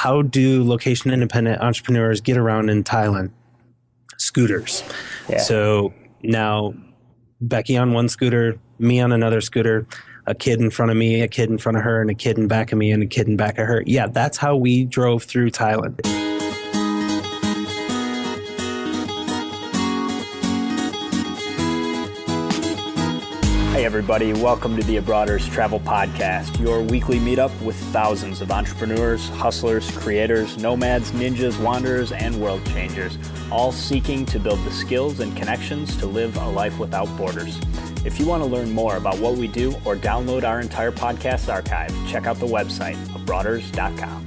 how do location independent entrepreneurs get around in Thailand? Scooters. Yeah. So now Becky on one scooter, me on another scooter, a kid in front of me, a kid in front of her, and a kid in back of me, and a kid in back of her. Yeah, that's how we drove through Thailand. Hey everybody, welcome to the Abroaders Travel Podcast, your weekly meetup with thousands of entrepreneurs, hustlers, creators, nomads, ninjas, wanderers, and world changers, all seeking to build the skills and connections to live a life without borders. If you want to learn more about what we do or download our entire podcast archive, check out the website, abroaders.com.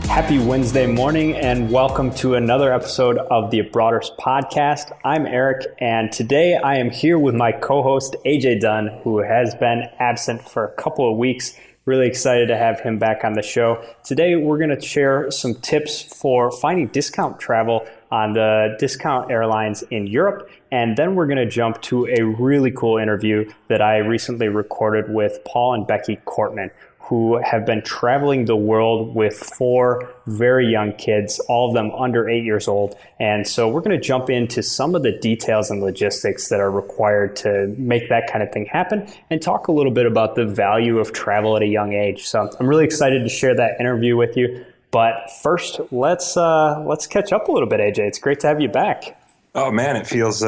Happy Wednesday morning and welcome to another episode of the Abroaders Podcast. I'm Erik, and today I am here with my co-host AJ Dunn, who has been absent for a couple of weeks. Really excited to have him back on the show. Today we're going to share some tips for finding discount travel on the discount airlines in Europe, and then we're going to jump to a really cool interview that I recently recorded with Paul and Becky Kortman, who have been traveling the world with 4 very young kids, all of them under 8 years old. And so we're going to jump into some of the details and logistics that are required to make that kind of thing happen and talk a little bit about the value of travel at a young age. So I'm really excited to share that interview with you. But first, let's catch up a little bit, AJ. It's great to have you back. Oh man, it feels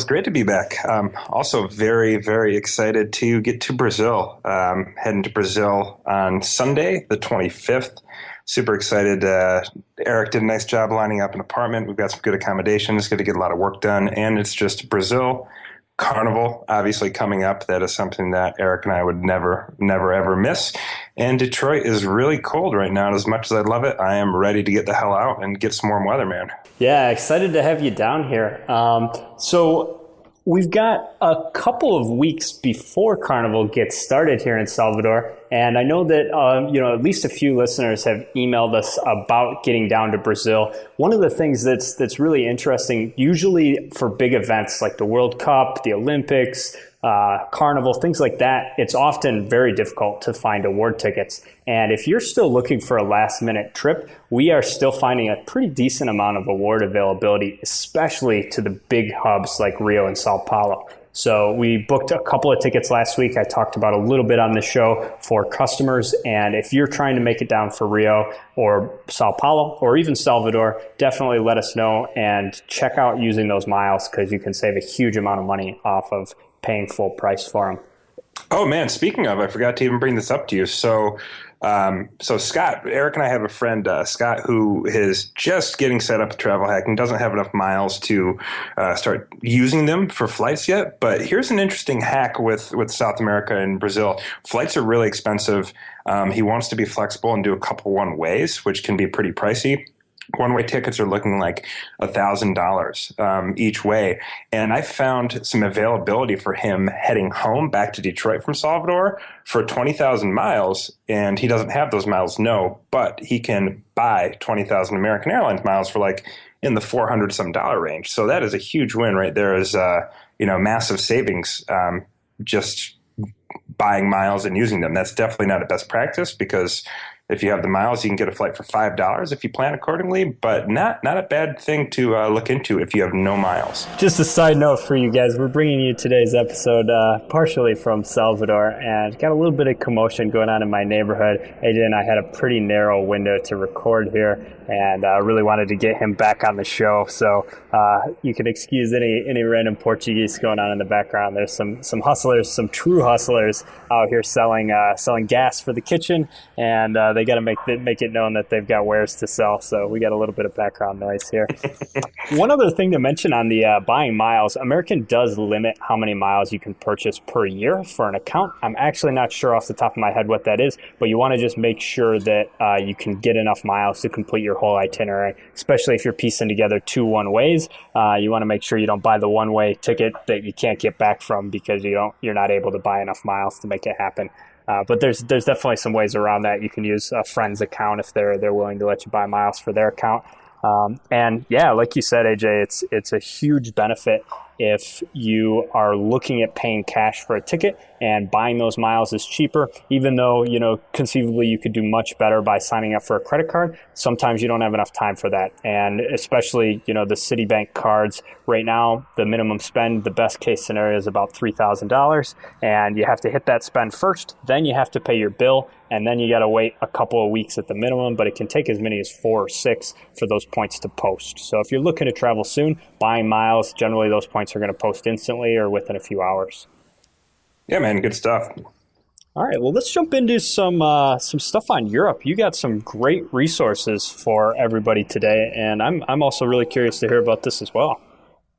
great to be back. Also very, very excited to get to Brazil. Heading to Brazil on Sunday, the 25th. Super excited. Erik did a nice job lining up an apartment. We've got some good accommodations, going to get a lot of work done. And it's just Brazil. Carnival, obviously coming up. That is something that Erik and I would never, ever miss. And Detroit is really cold right now. And as much as I love it, I am ready to get the hell out and get some warm weather, man. Yeah, excited to have you down here. So we've got a couple of weeks before Carnival gets started here in Salvador. And I know that, at least a few listeners have emailed us about getting down to Brazil. One of the things that's really interesting, usually for big events like the World Cup, the Olympics, Carnival, things like that, it's often very difficult to find award tickets. And if you're still looking for a last minute trip, we are still finding a pretty decent amount of award availability, especially to the big hubs like Rio and Sao Paulo. So we booked a couple of tickets last week. I talked about a little bit on the show for customers. And if you're trying to make it down for Rio or Sao Paulo or even Salvador, definitely let us know and check out using those miles because you can save a huge amount of money off of paying full price for them. Oh man, speaking of, I forgot to even bring this up to you. So Scott, Erik and I have a friend, Scott, who is just getting set up a travel hack and doesn't have enough miles to start using them for flights yet. But here's an interesting hack with South America and Brazil. Flights are really expensive. He wants to be flexible and do a couple one ways, which can be pretty pricey. One-way tickets are looking like $1,000 each way. And I found some availability for him heading home back to Detroit from Salvador for 20,000 miles. And he doesn't have those miles, no, but he can buy 20,000 American Airlines miles for like in the $400 some range. So that is a huge win right there. Is massive savings just buying miles and using them. That's definitely not a best practice because if you have the miles, you can get a flight for $5 if you plan accordingly, but not a bad thing to look into if you have no miles. Just a side note for you guys, we're bringing you today's episode partially from Salvador, and got a little bit of commotion going on in my neighborhood. AJ and I had a pretty narrow window to record here, and really wanted to get him back on the show. So you can excuse any random Portuguese going on in the background. There's some hustlers, some true hustlers out here selling gas for the kitchen, and they got to make it known that they've got wares to sell. So we got a little bit of background noise here. One other thing to mention on the buying miles, American does limit how many miles you can purchase per year for an account. I'm actually not sure off the top of my head what that is, but you want to just make sure that you can get enough miles to complete your whole itinerary, especially if you're piecing together 2 one-ways. You want to make sure you don't buy the one-way ticket that you can't get back from because you're not able to buy enough miles to make it happen. But there's definitely some ways around that. You can use a friend's account if they're willing to let you buy miles for their account. And yeah, like you said, AJ, it's a huge benefit if you are looking at paying cash for a ticket and buying those miles is cheaper, even though, conceivably you could do much better by signing up for a credit card. Sometimes you don't have enough time for that. And especially, the Citibank cards right now, the minimum spend, the best case scenario is about $3,000. And you have to hit that spend first, then you have to pay your bill, and then you got to wait a couple of weeks at the minimum, but it can take as many as 4 or 6 for those points to post. So if you're looking to travel soon, buying miles, generally those points are going to post instantly or within a few hours. Yeah, man, good stuff. All right, well, let's jump into some stuff on Europe. You got some great resources for everybody today, and I'm also really curious to hear about this as well.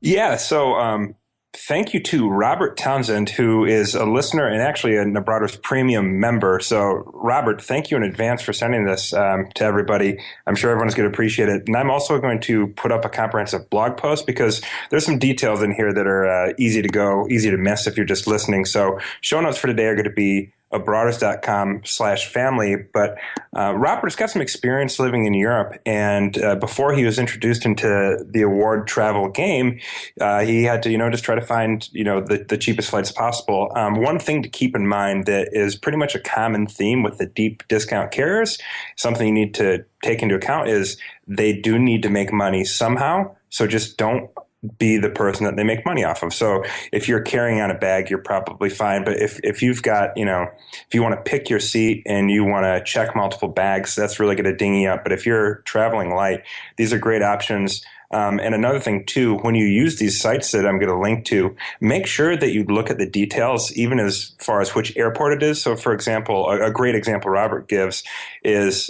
Yeah, so thank you to Robert Townsend, who is a listener and actually a Abroaders Premium member. So, Robert, thank you in advance for sending this to everybody. I'm sure everyone's going to appreciate it. And I'm also going to put up a comprehensive blog post because there's some details in here that are easy to miss if you're just listening. So, show notes for today are going to be abroaders.com/family. But Robert's got some experience living in Europe. And before he was introduced into the award travel game, he had to, just try to find, the cheapest flights possible. One thing to keep in mind that is pretty much a common theme with the deep discount carriers, something you need to take into account is they do need to make money somehow. So just don't be the person that they make money off of. So if you're carrying on a bag, you're probably fine. But if you've got, if you want to pick your seat and you want to check multiple bags, that's really going to ding you up. But if you're traveling light, these are great options. And another thing, too, when you use these sites that I'm going to link to, make sure that you look at the details, even as far as which airport it is. So, for example, a great example Robert gives is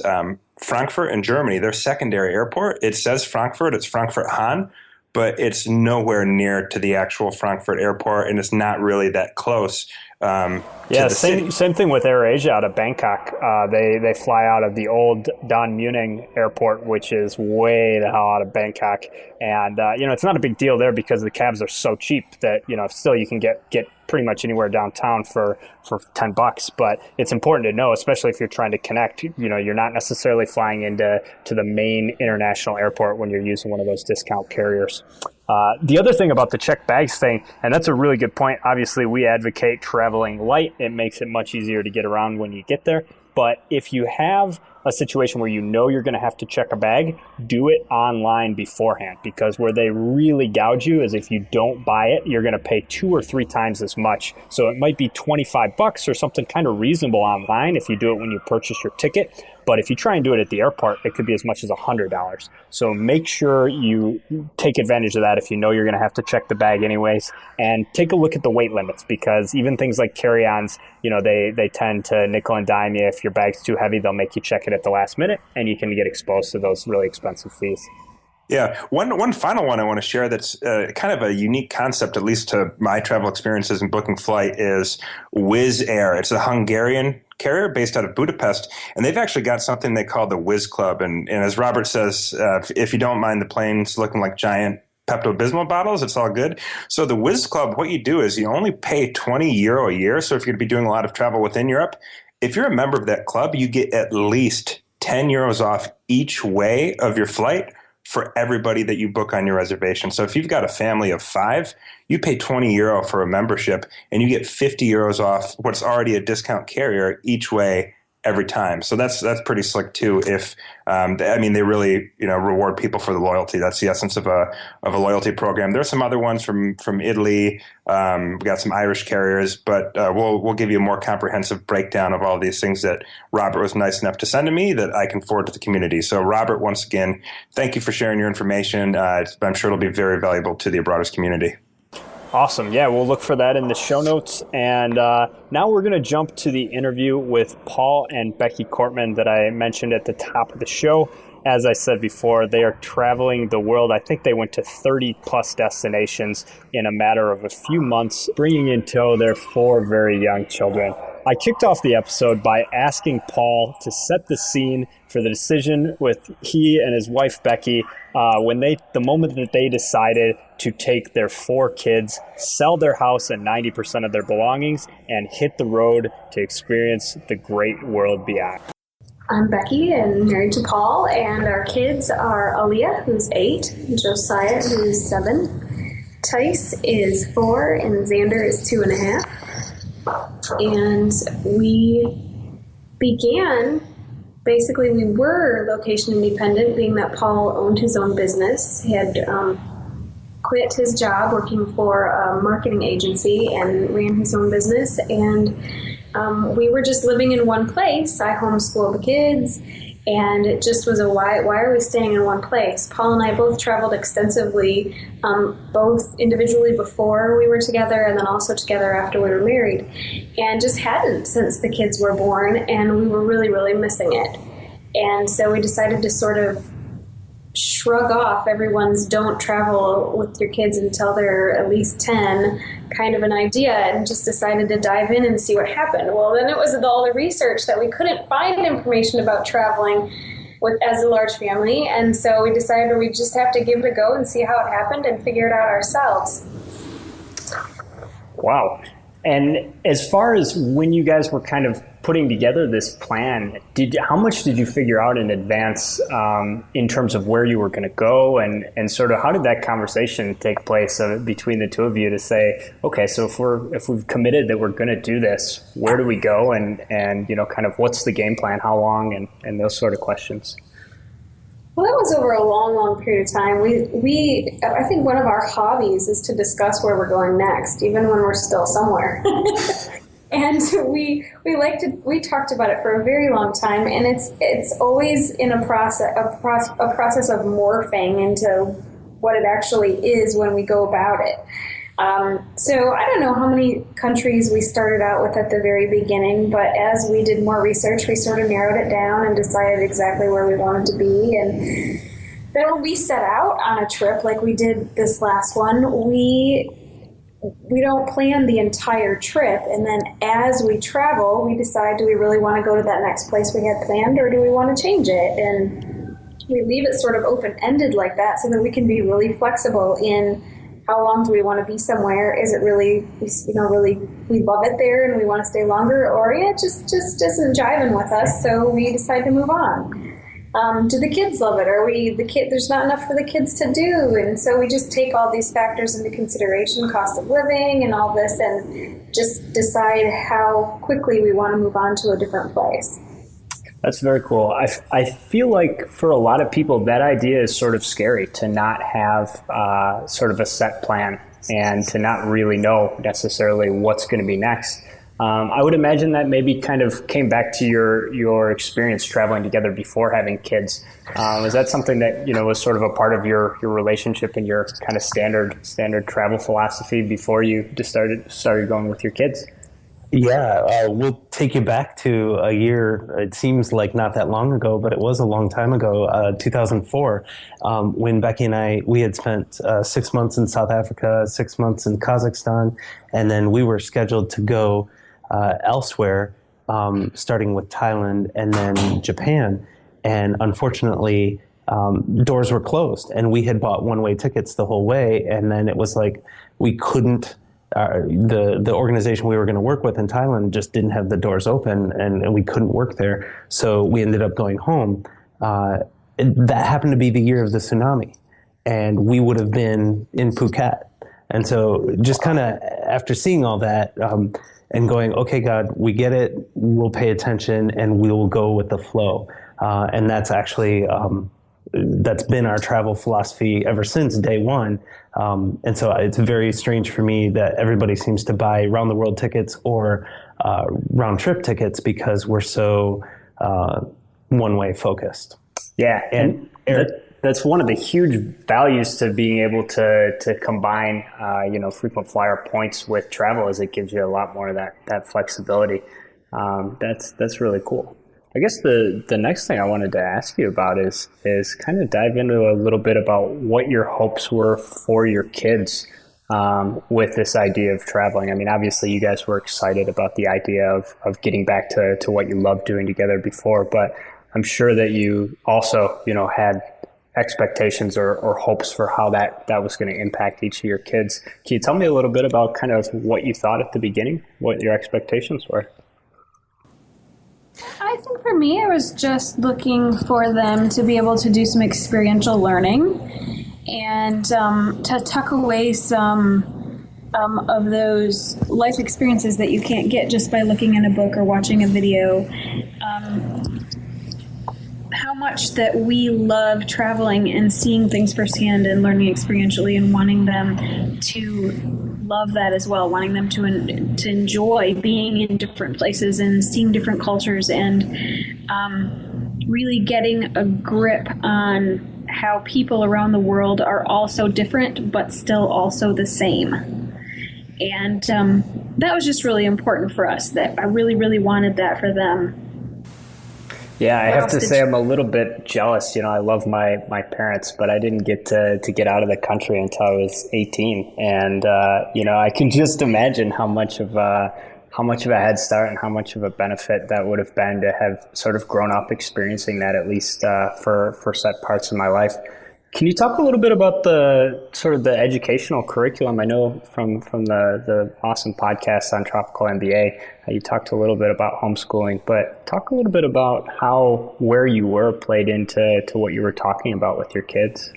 Frankfurt in Germany, their secondary airport. It says Frankfurt, it's Frankfurt Hahn, but it's nowhere near to the actual Frankfurt airport, and it's not really that close. Same thing with AirAsia out of Bangkok. They fly out of the old Don Mueang airport, which is way the hell out of Bangkok. And, it's not a big deal there because the cabs are so cheap that, still you can get pretty much anywhere downtown for $10. But it's important to know, especially if you're trying to connect, you're not necessarily flying into the main international airport when you're using one of those discount carriers. The other thing about the checked bags thing, and that's a really good point. Obviously, we advocate traveling light. It makes it much easier to get around when you get there. But if you have a situation where you're going to have to check a bag, do it online beforehand, because where they really gouge you is if you don't buy it, you're going to pay 2 or 3 times as much. So it might be $25 or something kind of reasonable online if you do it when you purchase your ticket. But if you try and do it at the airport, it could be as much as $100. So make sure you take advantage of that if you're going to have to check the bag anyways. And take a look at the weight limits, because even things like carry-ons, they tend to nickel and dime you. If your bag's too heavy, they'll make you check it at the last minute, and you can get exposed to those really expensive fees. Yeah. One final one I want to share that's kind of a unique concept, at least to my travel experiences in booking flight, is Wizz Air. It's a Hungarian carrier based out of Budapest, and they've actually got something they call the Wizz Club. And as Robert says, if you don't mind the planes looking like giant Pepto-Bismol bottles, it's all good. So the Wizz Club, what you do is you only pay €20 a year. So if you're going to be doing a lot of travel within Europe, if you're a member of that club, you get at least €10 off each way of your flight for everybody that you book on your reservation. So if you've got a family of 5, you pay €20 for a membership, and you get €50 off what's already a discount carrier each way every time. So that's pretty slick too. If they really reward people for the loyalty. That's the essence of a loyalty program. There's some other ones from Italy. We got some Irish carriers, but we'll give you a more comprehensive breakdown of all these things that Robert was nice enough to send to me that I can forward to the community. So Robert, once again, thank you for sharing your information. I'm sure it'll be very valuable to the Abroaders community. Awesome. Yeah, we'll look for that in the show notes. And now we're going to jump to the interview with Paul and Becky Kortman that I mentioned at the top of the show. As I said before, they are traveling the world. I think they went to 30 plus destinations in a matter of a few months, bringing in tow their 4 very young children. I kicked off the episode by asking Paul to set the scene for the decision with he and his wife Becky the moment that they decided to take their 4 kids, sell their house and 90% of their belongings, and hit the road to experience the great world beyond. I'm Becky and married to Paul, and our kids are Aaliyah, who's 8, Josiah, who's 7, Tice is 4, and Xander is 2.5. And we began, basically we were location independent, being that Paul owned his own business. He had quit his job working for a marketing agency and ran his own business. And we were just living in one place. I homeschooled the kids. And it just was why are we staying in one place? Paul and I both traveled extensively, both individually before we were together and then also together after we were married, and just hadn't since the kids were born, and we were really, really missing it. And so we decided to sort of shrug off everyone's don't travel with your kids until they're at least 10 kind of an idea, and just decided to dive in and see what happened. Well, then it was all the research that we couldn't find information about traveling as a large family, and so we decided we just have to give it a go and see how it happened and figure it out ourselves. Wow. And as far as when you guys were kind of putting together this plan, how much did you figure out in advance in terms of where you were going to go, and sort of how did that conversation take place between the two of you to say, okay, so if we've committed that we're going to do this, where do we go, and kind of what's the game plan, how long, and those sort of questions? Well, that was over a long, long period of time. I think one of our hobbies is to discuss where we're going next, even when we're still somewhere. And we talked about it for a very long time, and it's always in a process of morphing into what it actually is when we go about it. So I don't know how many countries we started out with at the very beginning, but as we did more research, we sort of narrowed it down and decided exactly where we wanted to be. And then when we set out on a trip like we did this last one, we don't plan the entire trip, and then as we travel, we decide, do we really want to go to that next place we had planned, or do we want to change it? And we leave it sort of open-ended like that so that we can be really flexible in how long do we want to be somewhere? Is it really, really we love it there and we want to stay longer, or it just isn't jiving with us, so we decide to move on. Do the kids love it? There's not enough for the kids to do, and so we just take all these factors into consideration, cost of living and all this, and just decide how quickly we want to move on to a different place. That's very cool. I feel like for a lot of people, that idea is sort of scary, to not have sort of a set plan and to not really know necessarily what's going to be next. I would imagine that maybe kind of came back to your experience traveling together before having kids. Is that something that was sort of a part of your relationship and your kind of standard travel philosophy before you just started going with your kids? Yeah, we'll take you back to a year. It seems like not that long ago, but it was a long time ago, 2004, when Becky and we had spent 6 months in South Africa, 6 months in Kazakhstan, and then we were scheduled to go elsewhere, starting with Thailand and then Japan. And unfortunately, doors were closed, and we had bought one-way tickets the whole way, and then it was like we couldn't. The organization we were going to work with in Thailand just didn't have the doors open, and we couldn't work there. So we ended up going home. That happened to be the year of the tsunami, and we would have been in Phuket. And so just kind of after seeing all that and going, okay, God, we get it. We'll pay attention and we'll go with the flow. And that's actually that's been our travel philosophy ever since day one. And so it's very strange for me that everybody seems to buy round the world tickets or round trip tickets because we're so one way focused. Yeah. And that's one of the huge values to being able to combine, frequent flyer points with travel, is it gives you a lot more of that flexibility. That's really cool. I guess the next thing I wanted to ask you about is kind of dive into a little bit about what your hopes were for your kids with this idea of traveling. I mean, obviously you guys were excited about the idea of getting back to what you loved doing together before, but I'm sure that you also, had expectations or hopes for how that was going to impact each of your kids. Can you tell me a little bit about kind of what you thought at the beginning, what your expectations were? I think for me, I was just looking for them to be able to do some experiential learning and to tuck away some of those life experiences that you can't get just by looking in a book or watching a video. How much that we love traveling and seeing things firsthand and learning experientially, and wanting them to love that as well, wanting them to enjoy being in different places and seeing different cultures, and really getting a grip on how people around the world are all so different but still also the same. And that was just really important for us, that I really, really wanted that for them. Yeah, I have to say I'm a little bit jealous. I love my parents, but I didn't get to get out of the country until I was 18. And, I can just imagine how much of a head start and how much of a benefit that would have been to have sort of grown up experiencing that, at least for set parts of my life. Can you talk a little bit about the sort of the educational curriculum? I know from the awesome podcast on Tropical MBA, you talked a little bit about homeschooling, but talk a little bit about how where you were played into what you were talking about with your kids.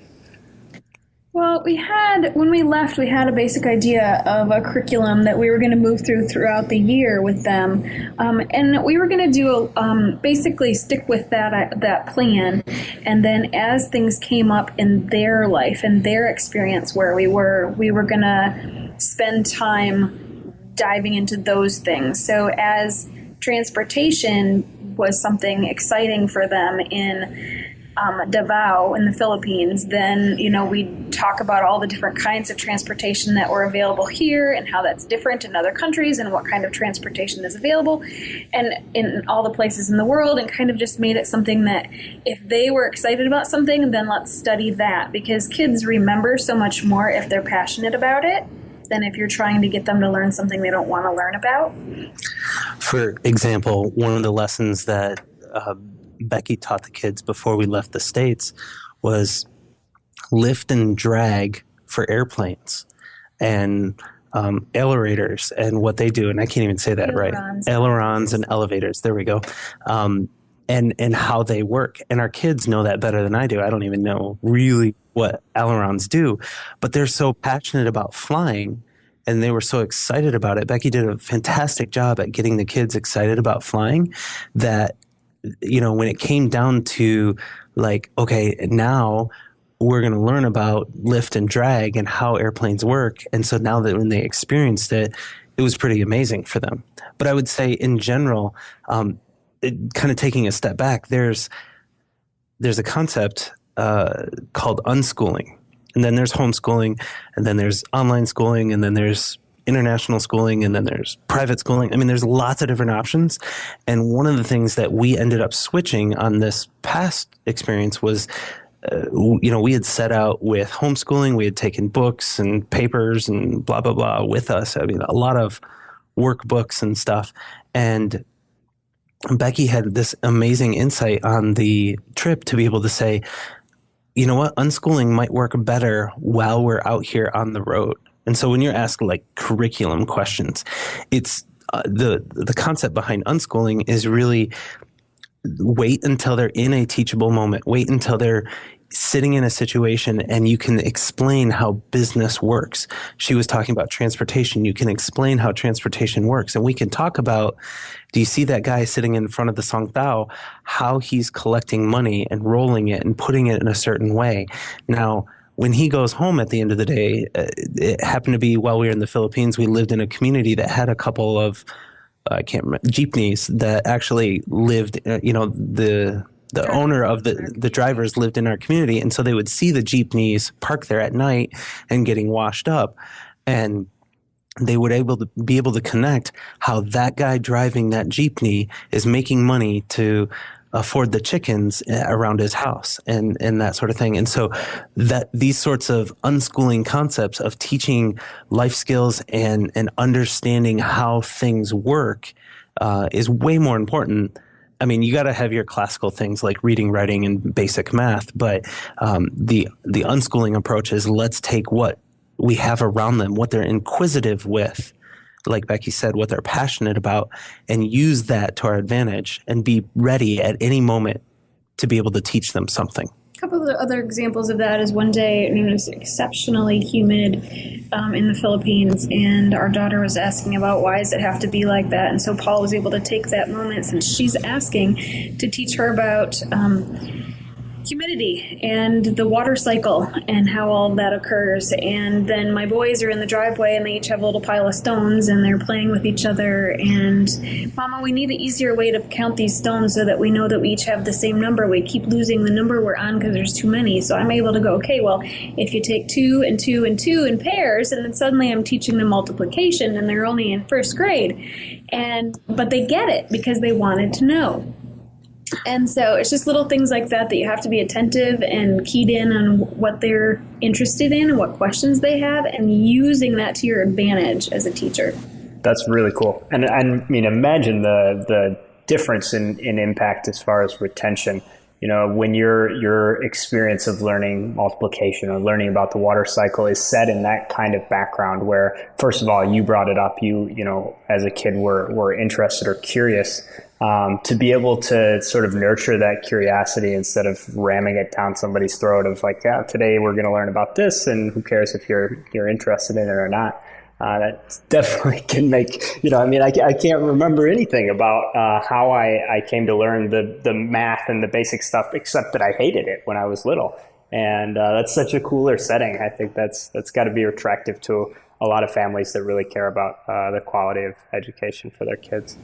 Well, when we left, we had a basic idea of a curriculum that we were going to move throughout the year with them. And we were going to do, basically stick with that plan. And then as things came up in their life and their experience where we were going to spend time diving into those things. So as transportation was something exciting for them in Davao in the Philippines, then, we'd talk about all the different kinds of transportation that were available here and how that's different in other countries and what kind of transportation is available and in all the places in the world, and kind of just made it something that if they were excited about something, then let's study that, because kids remember so much more if they're passionate about it than if you're trying to get them to learn something they don't want to learn about. For example, one of the lessons that Becky taught the kids before we left the States was lift and drag for airplanes and ailerators and what they do. And I can't even say that right. Ailerons and elevators. There we go. And how they work. And our kids know that better than I do. I don't even know really what ailerons do, but they're so passionate about flying and they were so excited about it. Becky did a fantastic job at getting the kids excited about flying that, when it came down to like, okay, now we're going to learn about lift and drag and how airplanes work. And so now that when they experienced it, it was pretty amazing for them. But I would say in general, kind of taking a step back, there's a concept called unschooling. And then there's homeschooling, and then there's online schooling, and then there's international schooling, and then there's private schooling. I mean, there's lots of different options. And one of the things that we ended up switching on this past experience was, we had set out with homeschooling. We had taken books and papers and blah, blah, blah with us. I mean, a lot of workbooks and stuff. And Becky had this amazing insight on the trip to be able to say, you know what, unschooling might work better while we're out here on the road. And so when you're asked like curriculum questions, it's the concept behind unschooling is really wait until they're in a teachable moment. Wait until they're sitting in a situation and you can explain how business works. She was talking about transportation. You can explain how transportation works. And we can talk about, do you see that guy sitting in front of the Song Tao, how he's collecting money and rolling it and putting it in a certain way. Now, when he goes home at the end of the day, it happened to be while we were in the Philippines, we lived in a community that had a couple of, I can't remember, jeepneys that actually lived, the owner of the drivers lived in our community. And so they would see the jeepneys parked there at night and getting washed up. And they would be able to connect how that guy driving that jeepney is making money to afford the chickens around his house and that sort of thing. And so that these sorts of unschooling concepts of teaching life skills and understanding how things work is way more important. I mean, you got to have your classical things like reading, writing, and basic math, but the unschooling approach is let's take what we have around them, what they're inquisitive with, like Becky said, what they're passionate about, and use that to our advantage and be ready at any moment to be able to teach them something. A couple of other examples of that is one day it was exceptionally humid in the Philippines, and our daughter was asking about why does it have to be like that, and so Paul was able to take that moment, since she's asking, to teach her about humidity and the water cycle and how all of that occurs. And then my boys are in the driveway and they each have a little pile of stones and they're playing with each other, and Mama, we need an easier way to count these stones so that we know that we each have the same number. We keep losing the number we're on because there's too many. So I'm able to go, okay, well, if you take 2 and 2 and 2 in pairs, and then suddenly I'm teaching them multiplication and they're only in first grade, but they get it because they wanted to know. And so it's just little things like that you have to be attentive and keyed in on what they're interested in and what questions they have, and using that to your advantage as a teacher. That's really cool. And I mean, imagine the difference in impact as far as retention. You know, when your experience of learning multiplication or learning about the water cycle is set in that kind of background where, first of all, you brought it up, you know, as a kid were interested or curious, to be able to sort of nurture that curiosity instead of ramming it down somebody's throat of like, yeah, today we're going to learn about this and who cares if you're interested in it or not. That definitely can make, you know, I mean, I can't remember anything about how I came to learn the math and the basic stuff, except that I hated it when I was little. And that's such a cooler setting. I think that's got to be attractive to a lot of families that really care about the quality of education for their kids.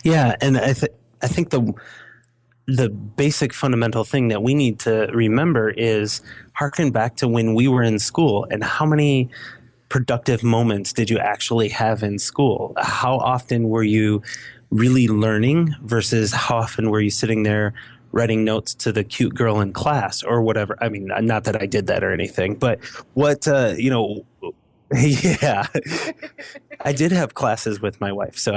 Yeah, and I think the basic fundamental thing that we need to remember is harken back to when we were in school and how many productive moments did you actually have in school? How often were you really learning versus how often were you sitting there writing notes to the cute girl in class or whatever? I mean, not that I did that or anything, but what, yeah, I did have classes with my wife. So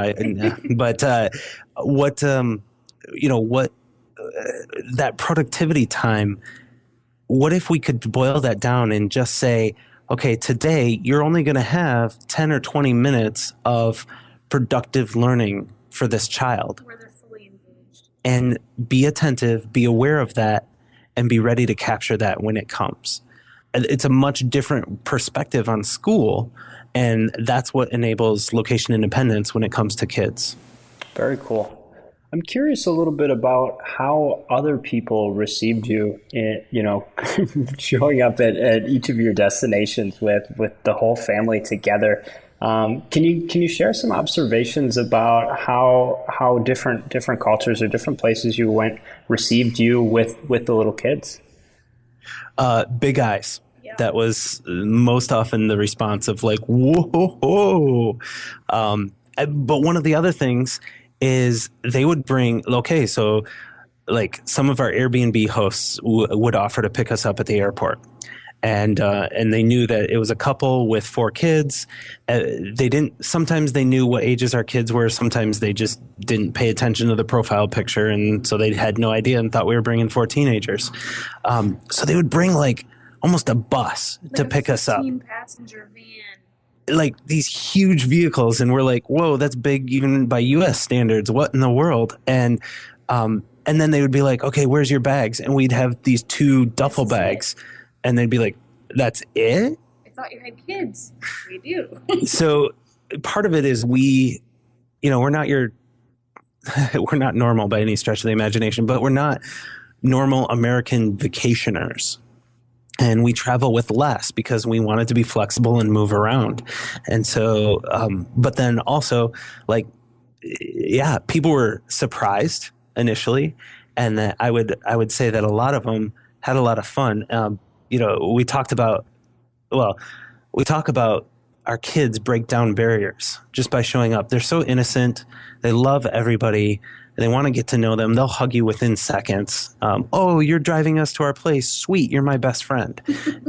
that productivity time, what if we could boil that down and just say, okay, today you're only going to have 10 or 20 minutes of productive learning for this child. Where they're fully engaged. And be attentive, be aware of that, and be ready to capture that when it comes. It's a much different perspective on school, and that's what enables location independence when it comes to kids. Very cool. I'm curious a little bit about how other people received you, showing up at each of your destinations with the whole family together. Can you share some observations about how different cultures or different places you went received you with the little kids? Big eyes. Yeah. That was most often the response of like, whoa. But one of the other things is they would bring, okay, so like some of our Airbnb hosts would offer to pick us up at the airport. And they knew that it was a couple with 4 kids. Sometimes they knew what ages our kids were. Sometimes they just didn't pay attention to the profile picture. And so they had no idea and thought we were bringing 4 teenagers. So they would bring like almost a bus to pick us up. 15-passenger van. Like these huge vehicles, and we're like, whoa, that's big even by U.S. standards. What in the world? And then they would be like, okay, where's your bags? And we'd have these 2 duffel bags, and they'd be like, that's it? I thought you had kids. We do. So part of it is we're not we're not normal by any stretch of the imagination, but we're not normal American vacationers. And we travel with less because we wanted to be flexible and move around. And so, but then also, like, yeah, people were surprised initially. And that I would say that a lot of them had a lot of fun. We talk about our kids break down barriers just by showing up. They're so innocent. They love everybody. They want to get to know them. They'll hug you within seconds. Oh, you're driving us to our place. Sweet. You're my best friend.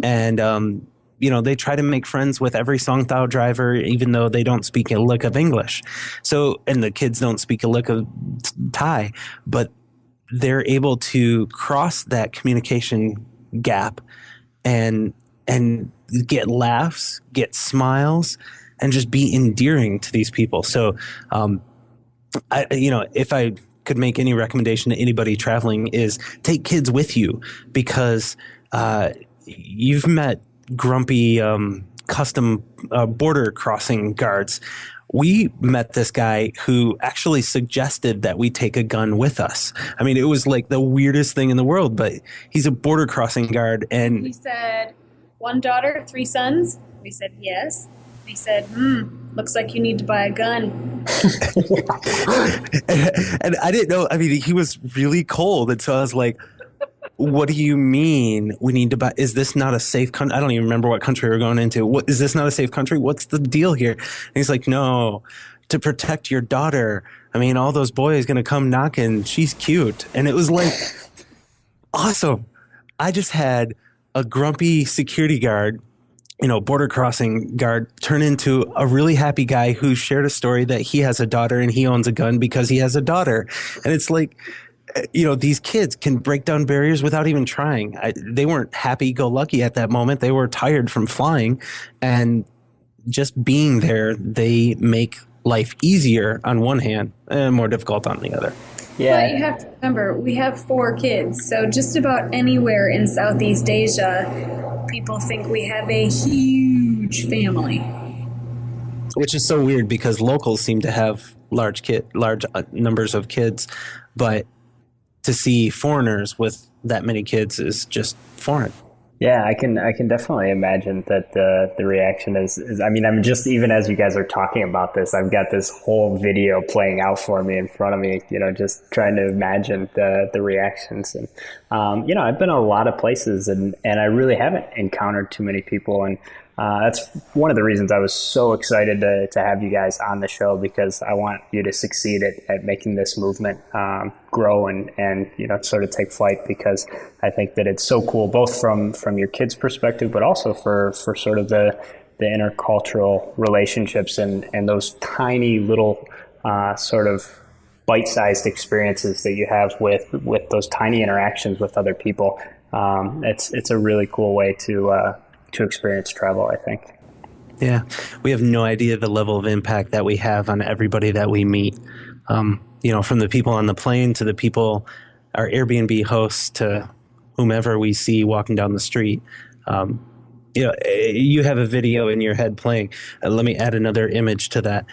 And, they try to make friends with every Songtao driver, even though they don't speak a lick of English. So, and the kids don't speak a lick of Thai, but they're able to cross that communication gap and get laughs, get smiles, and just be endearing to these people. So, if I could make any recommendation to anybody traveling is take kids with you, because you've met grumpy custom border crossing guards. We met this guy who actually suggested that we take a gun with us. I mean, it was like the weirdest thing in the world, but he's a border crossing guard. And he said, 1 daughter, 3 sons? We said, yes. He said, looks like you need to buy a gun. and I didn't know. I mean, he was really cold. And so I was like, what do you mean we need to buy? Is this not a safe country? I don't even remember what country we're going into. What, is this not a safe country? What's the deal here? And he's like, no, to protect your daughter. I mean, all those boys going to come knocking. She's cute. And it was like, awesome. I just had a grumpy security guard, border crossing guard, turn into a really happy guy who shared a story that he has a daughter and he owns a gun because he has a daughter. And it's like, these kids can break down barriers without even trying. They weren't happy-go-lucky at that moment. They were tired from flying, and just being there, they make life easier on one hand and more difficult on the other. Yeah. But you have to remember, we have 4 kids, so just about anywhere in Southeast Asia, people think we have a huge family. Which is so weird because locals seem to have large numbers of kids, but to see foreigners with that many kids is just foreign. Yeah, I can definitely imagine that the reaction is I mean, I'm just, even as you guys are talking about this, I've got this whole video playing out for me in front of me, just trying to imagine the reactions. And, I've been a lot of places and I really haven't encountered too many people. And that's one of the reasons I was so excited to have you guys on the show, because I want you to succeed at making this movement grow and sort of take flight, because I think that it's so cool, both from your kids' perspective, but also for sort of the intercultural relationships and those tiny little sort of bite-sized experiences that you have with those tiny interactions with other people. It's a really cool way to experience travel, I think. Yeah, we have no idea the level of impact that we have on everybody that we meet. From the people on the plane to the people, our Airbnb hosts, to whomever we see walking down the street. You have a video in your head playing. Let me add another image to that.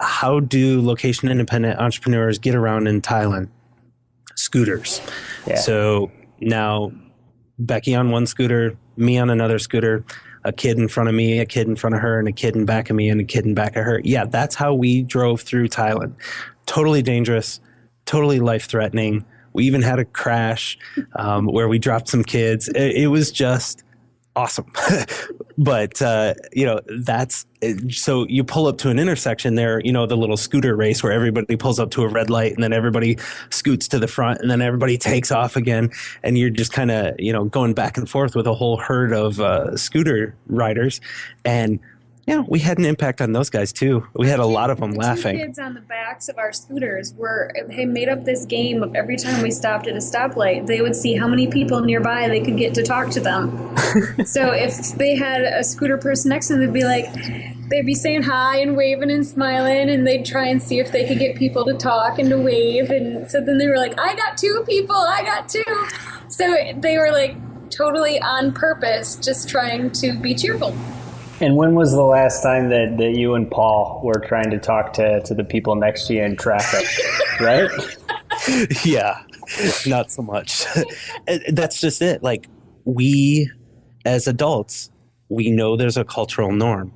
How do location-independent entrepreneurs get around in Thailand? Scooters. Yeah. So now Becky on one scooter, me on another scooter, a kid in front of me, a kid in front of her, and a kid in back of me, and a kid in back of her. Yeah, that's how we drove through Thailand. Totally dangerous, totally life-threatening. We even had a crash where we dropped some kids. It was just awesome. But, that's so you pull up to an intersection there, the little scooter race where everybody pulls up to a red light and then everybody scoots to the front and then everybody takes off again. And you're just kind of, going back and forth with a whole herd of scooter riders. And yeah, we had an impact on those guys too. We had a lot of them laughing. The 2 kids on the backs of our scooters they made up this game of every time we stopped at a stoplight, they would see how many people nearby they could get to talk to them. So if they had a scooter person next to them, they'd be saying hi and waving and smiling, and they'd try and see if they could get people to talk and to wave. And so then they were like, I got 2 people, I got 2. So they were like totally on purpose, just trying to be cheerful. And when was the last time that you and Paul were trying to talk to the people next to you in traffic, right? Yeah, not so much. That's just it. Like, we, as adults, we know there's a cultural norm,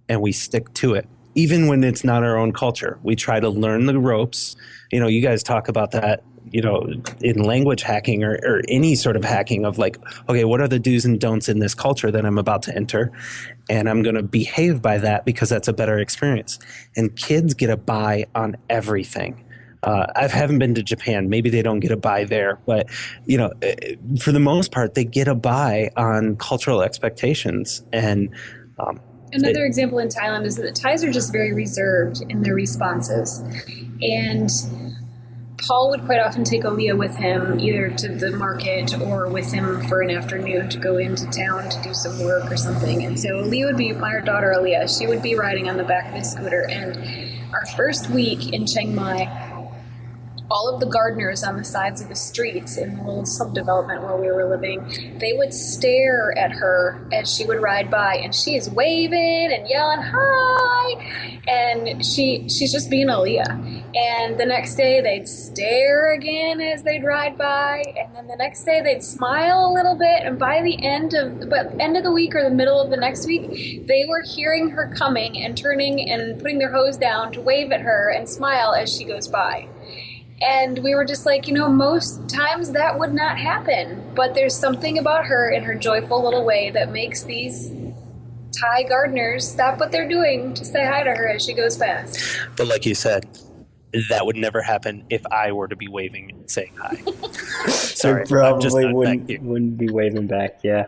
and we stick to it. Even when it's not our own culture, we try to learn the ropes. You guys talk about that, in language hacking or any sort of hacking of like, okay, what are the do's and don'ts in this culture that I'm about to enter? And I'm going to behave by that because that's a better experience. And kids get a buy on everything. I haven't been to Japan. Maybe they don't get a buy there, but for the most part, they get a buy on cultural expectations. And another example in Thailand is that the Thais are just very reserved in their responses. And Paul would quite often take Aaliyah with him, either to the market or with him for an afternoon to go into town to do some work or something. And so Aaliyah would be, my daughter Aaliyah, she would be riding on the back of his scooter. And our first week in Chiang Mai, all of the gardeners on the sides of the streets in the little subdevelopment where we were living, they would stare at her as she would ride by, and she is waving and yelling, hi! And she's just being Aaliyah. And the next day they'd stare again as they'd ride by, and then the next day they'd smile a little bit, and by the end of the week or the middle of the next week, they were hearing her coming and turning and putting their hose down to wave at her and smile as she goes by. And we were just like, most times that would not happen, but there's something about her in her joyful little way that makes these Thai gardeners stop what they're doing to say hi to her as she goes past. But like you said, that would never happen if I were to be waving and saying hi. Sorry, probably wouldn't be waving back. Yeah.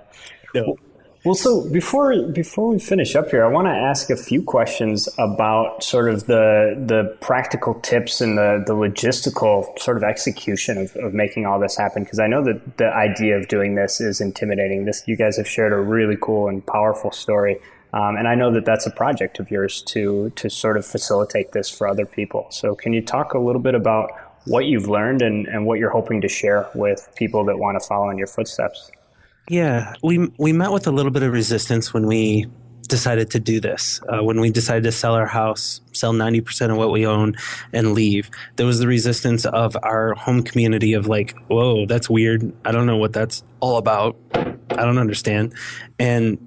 No. Well, so before we finish up here, I want to ask a few questions about sort of the practical tips and the logistical sort of execution of making all this happen, because I know that the idea of doing this is intimidating. You guys have shared a really cool and powerful story, and I know that that's a project of yours to sort of facilitate this for other people. So can you talk a little bit about what you've learned and what you're hoping to share with people that want to follow in your footsteps? Yeah, we met with a little bit of resistance when we decided to do this. When we decided to sell our house, sell 90% of what we own, and leave, there was the resistance of our home community of like, whoa, that's weird. I don't know what that's all about. I don't understand. And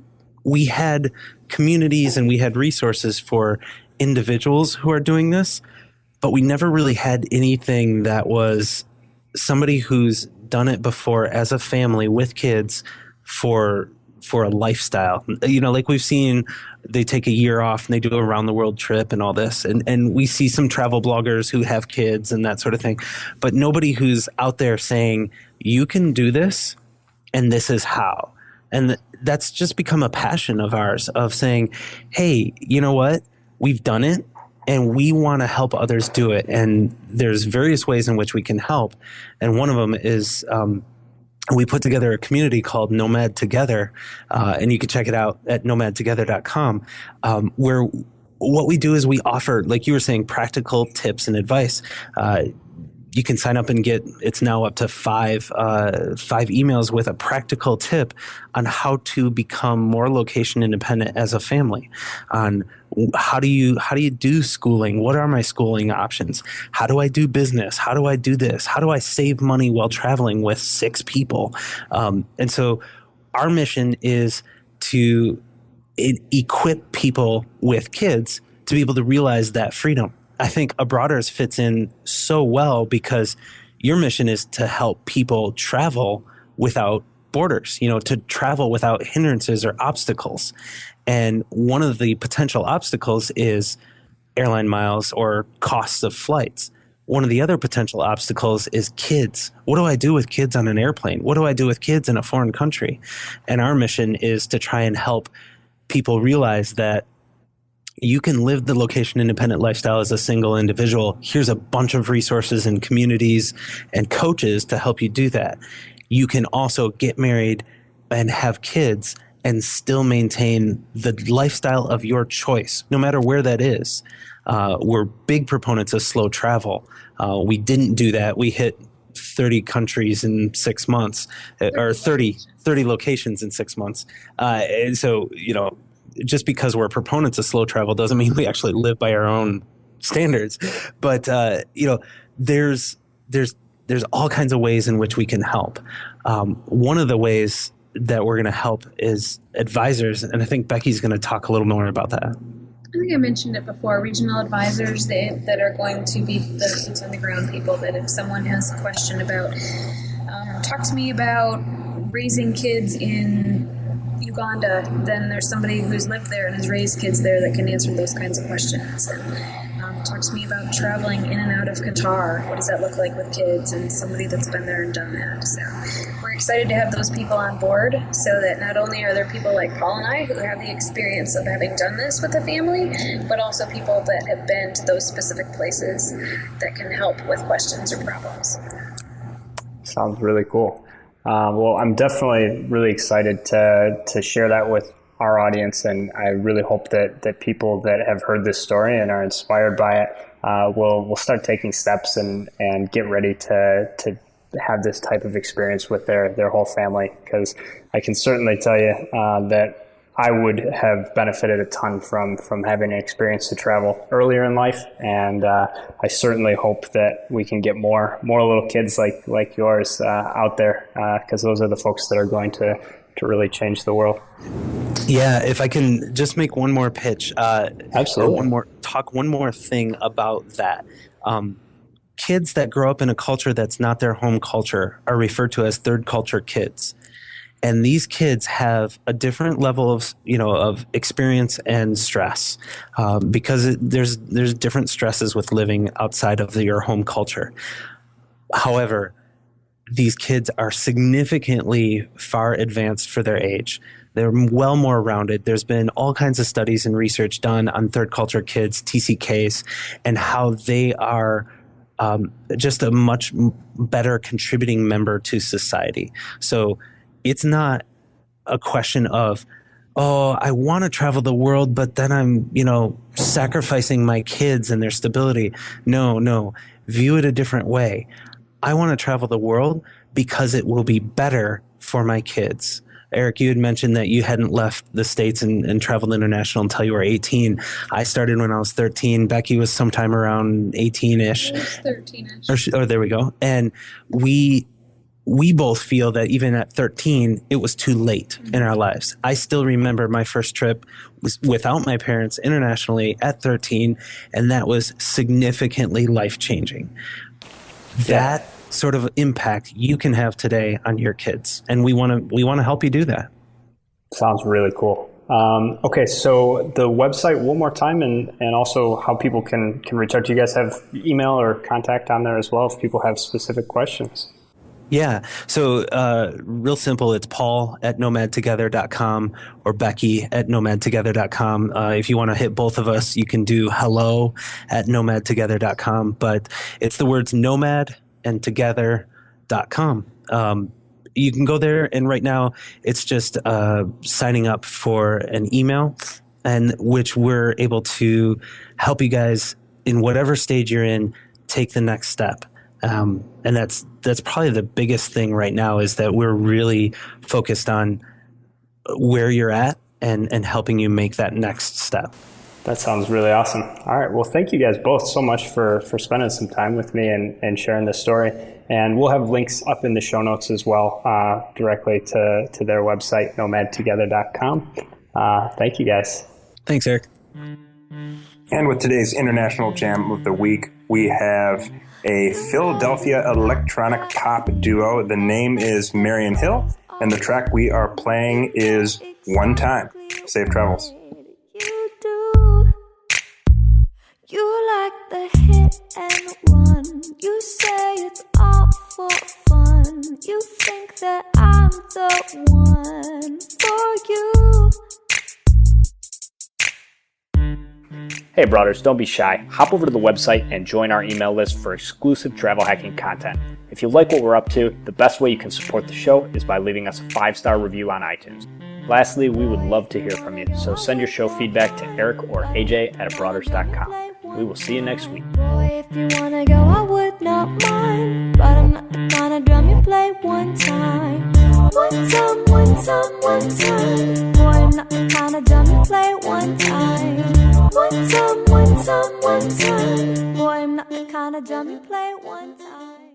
we had communities and we had resources for individuals who are doing this, but we never really had anything that was somebody who's done it before as a family with kids for a lifestyle. Like we've seen, they take a year off and they do a around the world trip and all this. And we see some travel bloggers who have kids and that sort of thing, but nobody who's out there saying, you can do this and this is how. And that's just become a passion of ours of saying, hey, you know what? We've done it. And we want to help others do it. And there's various ways in which we can help. And one of them is we put together a community called Nomad Together. And you can check it out at nomadtogether.com, where what we do is we offer, like you were saying, practical tips and advice. You can sign up and it's now up to five emails with a practical tip on how to become more location independent as a family, on how do you do schooling? What are my schooling options? How do I do business? How do I do this? How do I save money while traveling with 6 people? And so our mission is to equip people with kids to be able to realize that freedom. I think Abroaders fits in so well because your mission is to help people travel without borders, to travel without hindrances or obstacles. And one of the potential obstacles is airline miles or costs of flights. One of the other potential obstacles is kids. What do I do with kids on an airplane? What do I do with kids in a foreign country? And our mission is to try and help people realize that you can live the location independent lifestyle as a single individual. Here's a bunch of resources and communities and coaches to help you do that. You can also get married and have kids and still maintain the lifestyle of your choice, no matter where that is. We're big proponents of slow travel. We didn't do that. We hit 30 countries in 6 months, or 30 locations in 6 months. And so, just because we're proponents of slow travel doesn't mean we actually live by our own standards. But, there's all kinds of ways in which we can help. One of the ways that we're going to help is advisors. And I think Becky's going to talk a little more about that. I think I mentioned it before, regional advisors that are going to be the boots on the ground people, that if someone has a question about, talk to me about raising kids in Uganda, then there's somebody who's lived there and has raised kids there that can answer those kinds of questions. And talk to me about traveling in and out of Qatar. What does that look like with kids? And somebody that's been there and done that. So we're excited to have those people on board so that not only are there people like Paul and I who have the experience of having done this with a family, but also people that have been to those specific places that can help with questions or problems. Sounds really cool. Well, I'm definitely really excited to share that with our audience, and I really hope that people that have heard this story and are inspired by it will start taking steps and get ready to have this type of experience with their whole family. Because I can certainly tell you that I would have benefited a ton from having an experience to travel earlier in life, and I certainly hope that we can get more little kids like yours out there, because those are the folks that are going to really change the world. Yeah, if I can just make one more pitch, Absolutely. or talk one more thing about that. Kids that grow up in a culture that's not their home culture are referred to as third culture kids. And these kids have a different level of experience and stress, because there's different stresses with living outside of your home culture. However, these kids are significantly far advanced for their age. They're well more rounded. There's been all kinds of studies and research done on third culture kids, TCKs, and how they are just a much better contributing member to society. So it's not a question of, oh, I want to travel the world, but then I'm, sacrificing my kids and their stability. No, view it a different way. I want to travel the world because it will be better for my kids. Erik, you had mentioned that you hadn't left the States and traveled international until you were 18. I started when I was 13. Becky was sometime around 18-ish. I was 13-ish. Oh, there we go. And we both feel that even at 13, it was too late in our lives. I still remember my first trip was without my parents internationally at 13, and that was significantly life-changing. That sort of impact you can have today on your kids, and we want to help you do that. Sounds really cool. Okay, so the website one more time, and also how people can reach out. Do you guys have email or contact on there as well if people have specific questions? Yeah. So real simple. It's paul@nomadtogether.com or becky@nomadtogether.com. If you want to hit both of us, you can do hello@nomadtogether.com. But it's the words nomad and together.com. You can go there, and right now it's just signing up for an email, and which we're able to help you guys in whatever stage you're in take the next step. And that's probably the biggest thing right now, is that we're really focused on where you're at and helping you make that next step. That sounds really awesome. All right. Well, thank you guys both so much for spending some time with me and sharing this story. And we'll have links up in the show notes as well, directly to their website, nomadtogether.com. Thank you guys. Thanks, Erik. And with today's International Jam of the Week, we have a Philadelphia electronic pop duo. The name is Marion Hill, and the track we are playing is One Time. Safe travels. You like the hit and run. You say it's all for fun. You think that I'm the one for you. Hey, brothers, don't be shy. Hop over to the website and join our email list for exclusive travel hacking content. If you like what we're up to, the best way you can support the show is by leaving us a 5-star review on iTunes. Lastly, we would love to hear from you, so send your show feedback to Erik or AJ@abroaders.com. We will see you next week. Boy, if you wanna go, I would not mind, but I'm not the kind of drum you play one time. One time, one time, one time. Boy, I'm not the kind of drum you play one time. One time, one time, one time. Boy, I'm not the kind of drum you play one time.